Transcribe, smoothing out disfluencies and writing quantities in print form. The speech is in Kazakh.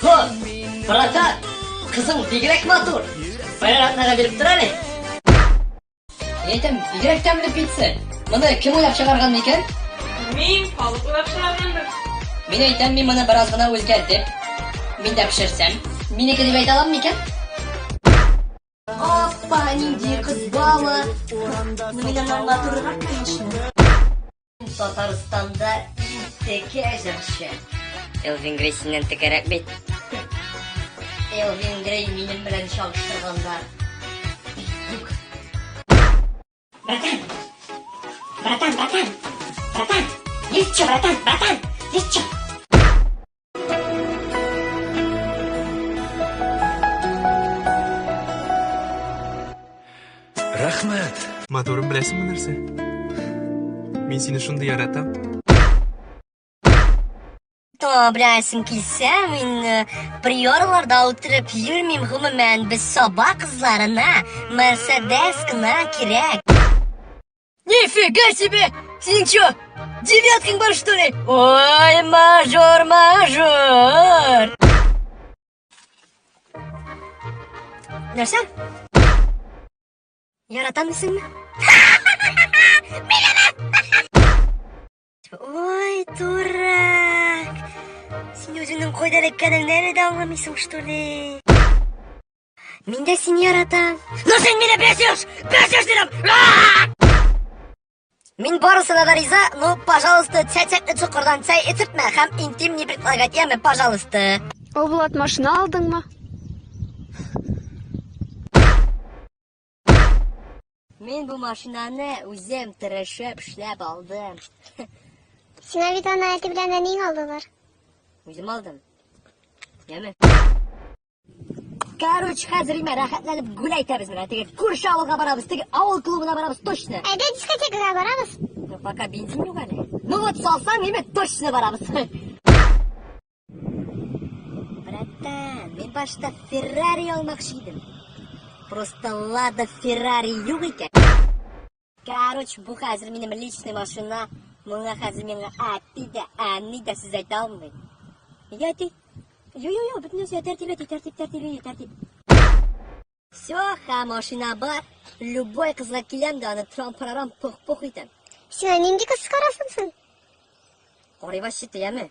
Motor. Bratan. Kızım bigrek motor. Bayraklara verip durali. Yetim bigrek temli pizza. Bunu kim oylab chiqargan ekan? Men Xalq oylab chiqargandir. Men aytam, men buni birozgina o'zgartib, menda pishirsam, meniki deb ayta olammikan? Oppa, ninja qiz bola. Nimadan motorroq qilishni? Tataristonda teki ajrashgan. Elvin Grey sendan tekarak bet. Elvin Grey mening bilan solishtirganda. Bratан. Есть что, братан? Есть что? Rahmat. Motorim bilasizmi narsa? Men seni shunday yaratam. Bilasin kelsa, men priyorlarda o'tirib yurmayman, umuman biz soba qizlarina Mercedes-gina kerak. Нифига себе! Сен чё, девяткин бар, что ли? Ой, мажор! Нәрсе? Яратамысыңбы? Ой, дурак! Сен өзіңнің қойда екенін нәреде аңламайсың, что ли? Мен де сені яратам. Но сен мені бесишь дедім! Мен барысына да риза, ну, пожалуйста, цәцәкті чұқырдан цәй етіртмә, һәм интимный предлагательме, пожалуйста. Влад, машина алдыңмы? Мен бұл машинаны өзім тырышып эшләп алдым. Сен авитаны әті білән әнең алдылар. Өзім алдым. Яме? Короче, хәзер име рәхәтләнеп гүл әйтәбез менә. Теге күрше авылга барабыз, теге авыл клубына барабыз точно. Әйдә дискотекага барабыз. Ну, пока бензин юк әле. Ну вот салсаң, име точно барабыз. Братан, мен башта Феррари алмакчы идем. Просто Лада Феррари юк икән. Короче, бу хәзер минем личный машина. Моңа хәзер миңа әти дә, әни дә сүз әйтә алмый. Нигә әти? Йо, бөтен нәрсә тәртип. Все, һәм машина бар. Любой кызга киләм дә аны трам-парарам пух итәм. Сен нинди кыз карасың? Карый вообще-то, яме?